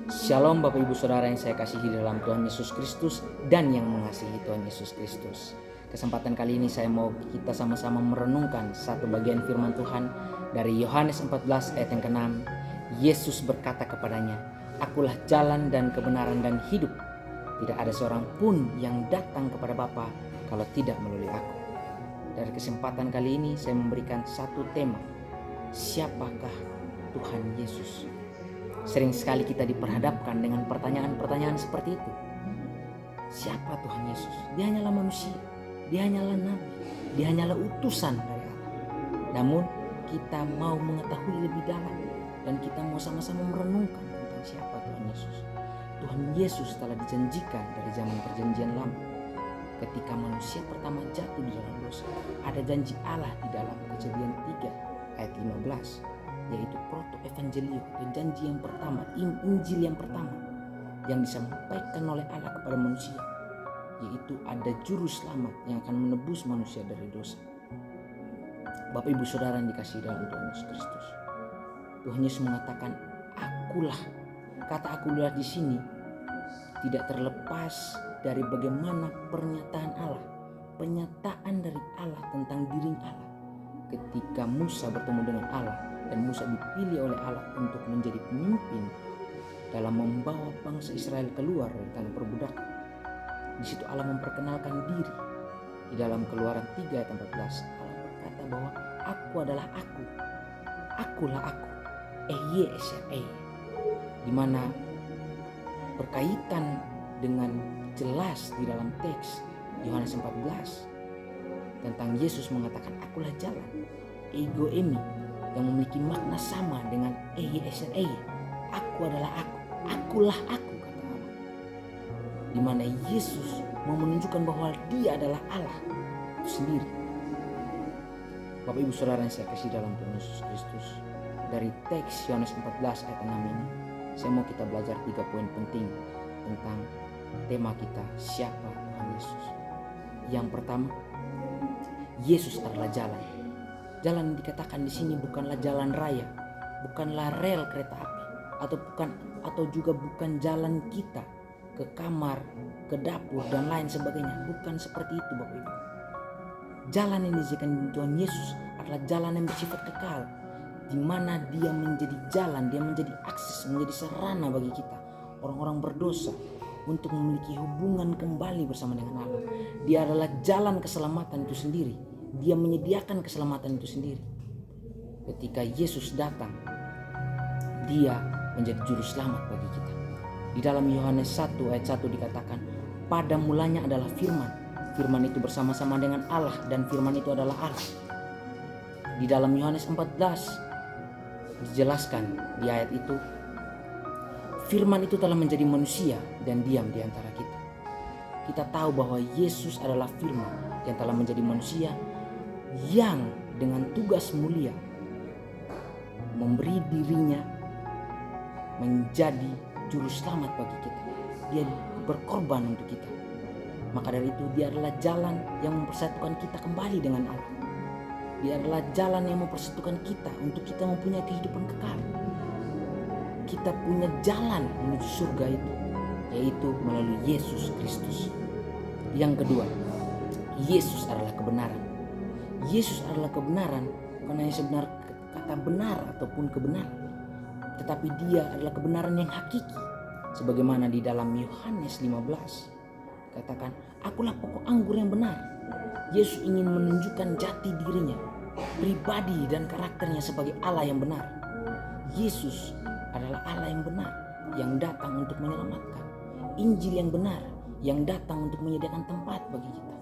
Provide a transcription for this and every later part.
Shalom Bapak Ibu Saudara yang saya kasihi dalam Tuhan Yesus Kristus dan yang mengasihi Tuhan Yesus Kristus. Kesempatan kali ini saya mau kita sama-sama merenungkan satu bagian firman Tuhan dari Yohanes 14 ayat yang ke-6. Yesus berkata kepadanya, "Akulah jalan dan kebenaran dan hidup. Tidak ada seorang pun yang datang kepada Bapa kalau tidak melalui aku." Dari kesempatan kali ini saya memberikan satu tema. Siapakah Tuhan Yesus? Sering sekali kita diperhadapkan dengan pertanyaan-pertanyaan seperti itu. Siapa Tuhan Yesus? Dia hanyalah manusia, dia hanyalah nabi, dia hanyalah utusan dari Allah. Namun kita mau mengetahui lebih dalam dan kita mau sama-sama merenungkan tentang siapa Tuhan Yesus. Tuhan Yesus telah dijanjikan dari zaman perjanjian lama. Ketika manusia pertama jatuh di dalam dosa, ada janji Allah di dalam Kejadian 3 ayat 15. Yaitu proto-evangelium, janji yang pertama, Injil yang pertama yang disampaikan oleh Allah kepada manusia, yaitu ada juru selamat yang akan menebus manusia dari dosa. Bapak Ibu Saudara yang dikasihi dalam Tuhan Yesus Kristus, Tuhan Yesus mengatakan, "Akulah." Kata "akulah" di sini tidak terlepas dari bagaimana pernyataan Allah, penyataan dari Allah tentang diri Allah. Ketika Musa bertemu dengan Allah dan Musa dipilih oleh Allah untuk menjadi pemimpin dalam membawa bangsa Israel keluar dari tanah perbudakan. Di situ Allah memperkenalkan diri. Di dalam Keluaran 3 ayat 14 Allah berkata bahwa aku adalah aku. Akulah aku. Di mana berkaitan dengan jelas di dalam teks Yohanes 14 tentang Yesus mengatakan akulah jalan, ego emi, yang memiliki makna sama dengan aku adalah aku, akulah aku, kata Allah. Di mana Yesus mau menunjukkan bahwa dia adalah Allah itu sendiri. Bapak Ibu Saudara yang saya kasih dalam Tuhan Yesus Kristus, dari teks Yohanes 14 ayat 6 ini saya mau kita belajar 3 poin penting tentang tema kita, siapa Tuhan Yesus. Yang pertama, Yesus adalah jalan. Jalan yang dikatakan di sini bukanlah jalan raya, bukanlah rel kereta api, atau juga bukan jalan kita ke kamar, ke dapur dan lain sebagainya. Bukan seperti itu, Bapak Ibu. Jalan yang disediakan Tuhan Yesus adalah jalan yang bersifat kekal, di mana dia menjadi jalan, dia menjadi akses, menjadi sarana bagi kita orang-orang berdosa untuk memiliki hubungan kembali bersama dengan Allah. Dia adalah jalan keselamatan itu sendiri. Dia menyediakan keselamatan itu sendiri. Ketika Yesus datang, dia menjadi juru selamat bagi kita. Di dalam Yohanes 1 ayat 1 dikatakan, pada mulanya adalah firman. Firman itu bersama-sama dengan Allah dan firman itu adalah Allah. Di dalam Yohanes 14 dijelaskan di ayat itu, firman itu telah menjadi manusia dan diam di antara kita. Kita tahu bahwa Yesus adalah firman yang telah menjadi manusia, yang dengan tugas mulia memberi dirinya menjadi juru selamat bagi kita. Dia berkorban untuk kita. Maka dari itu dia adalah jalan yang mempersatukan kita kembali dengan Allah. Dia adalah jalan yang mempersatukan kita untuk kita mempunyai kehidupan kekal. Kita punya jalan menuju surga itu, yaitu melalui Yesus Kristus. Yang kedua, Yesus adalah kebenaran. Yesus adalah kebenaran, bukan hanya sebenar kata benar ataupun kebenaran, tetapi dia adalah kebenaran yang hakiki. Sebagaimana di dalam Yohanes 15 katakan, akulah pokok anggur yang benar. Yesus ingin menunjukkan jati dirinya, pribadi dan karakternya sebagai Allah yang benar. Yesus adalah Allah yang benar, yang datang untuk menyelamatkan. Injil yang benar, yang datang untuk menyediakan tempat bagi kita,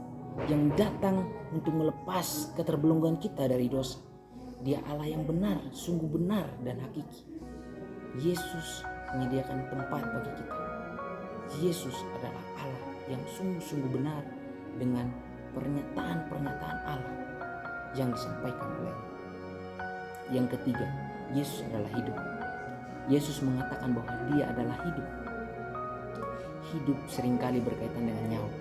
yang datang untuk melepas keterbelengguan kita dari dosa. Dia Allah yang benar, sungguh benar dan hakiki. Yesus menyediakan tempat bagi kita. Yesus adalah Allah yang sungguh-sungguh benar dengan pernyataan-pernyataan Allah yang disampaikan olehnya. Yang ketiga, Yesus adalah hidup. Yesus mengatakan bahwa dia adalah hidup. Hidup seringkali berkaitan dengan nyawa.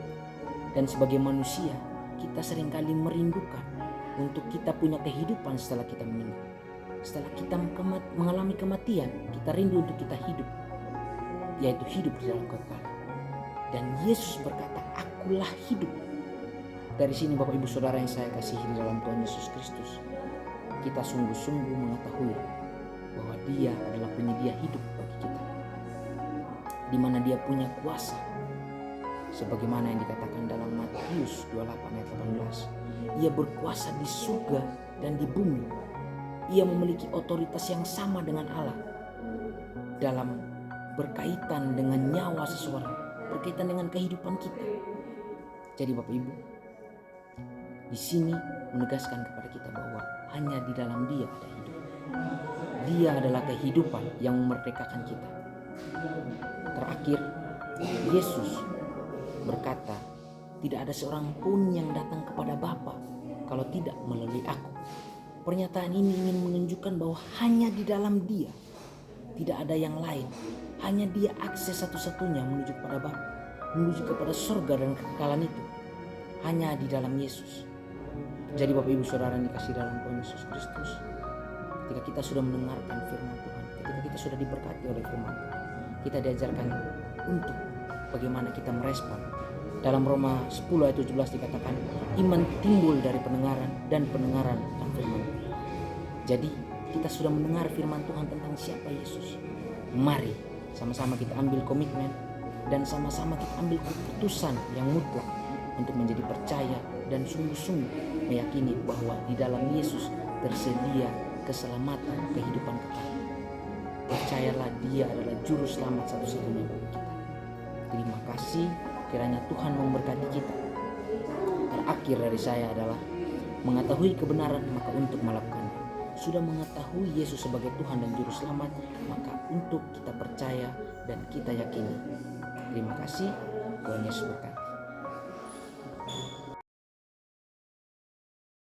Dan sebagai manusia, kita seringkali merindukan untuk kita punya kehidupan setelah kita meninggal. Setelah kita mengalami kematian, kita rindu untuk kita hidup. yaitu hidup di dalam kekekalan. Dan Yesus berkata, akulah hidup. Dari sini Bapak Ibu Saudara yang saya kasihi di dalam Tuhan Yesus Kristus, kita sungguh-sungguh mengetahui bahwa Dia adalah penyedia hidup bagi kita, di mana Dia punya kuasa, sebagaimana yang dikatakan dalam Matius 28 ayat 18. Ia berkuasa di surga dan di bumi. Ia memiliki otoritas yang sama dengan Allah dalam berkaitan dengan nyawa seseorang, berkaitan dengan kehidupan kita. Jadi Bapak Ibu, di sini menegaskan kepada kita bahwa hanya di dalam Dia ada hidup. Dia adalah kehidupan yang memerdekakan kita. Terakhir, Yesus berkata, tidak ada seorang pun yang datang kepada Bapa kalau tidak melalui aku. Pernyataan ini ingin menunjukkan bahwa hanya di dalam Dia, tidak ada yang lain. Hanya Dia akses satu-satunya menuju kepada Bapa, menuju kepada surga dan kekekalan itu. Hanya di dalam Yesus. Jadi Bapak Ibu Saudara yang dikasihi dalam Tuhan Yesus Kristus, ketika kita sudah mendengarkan firman Tuhan, ketika kita sudah diberkati oleh firman Tuhan, kita diajarkan untuk bagaimana kita merespon. Dalam Roma 10 ayat 17 dikatakan, iman timbul dari pendengaran dan pendengaran tentang firman Tuhan. Jadi kita sudah mendengar firman Tuhan tentang siapa Yesus. Mari sama-sama kita ambil komitmen dan sama-sama kita ambil keputusan yang mutlak untuk menjadi percaya dan sungguh-sungguh meyakini bahwa di dalam Yesus tersedia keselamatan, kehidupan kekal. Percayalah Dia adalah juru selamat satu-satunya bagi kita. Terima kasih, kiranya Tuhan memberkati kita. Terakhir dari saya adalah mengetahui kebenaran maka untuk melakukannya. Sudah mengetahui Yesus sebagai Tuhan dan Juru Selamat, maka untuk kita percaya dan kita yakini. Terima kasih, Tuhan Yesus berkati.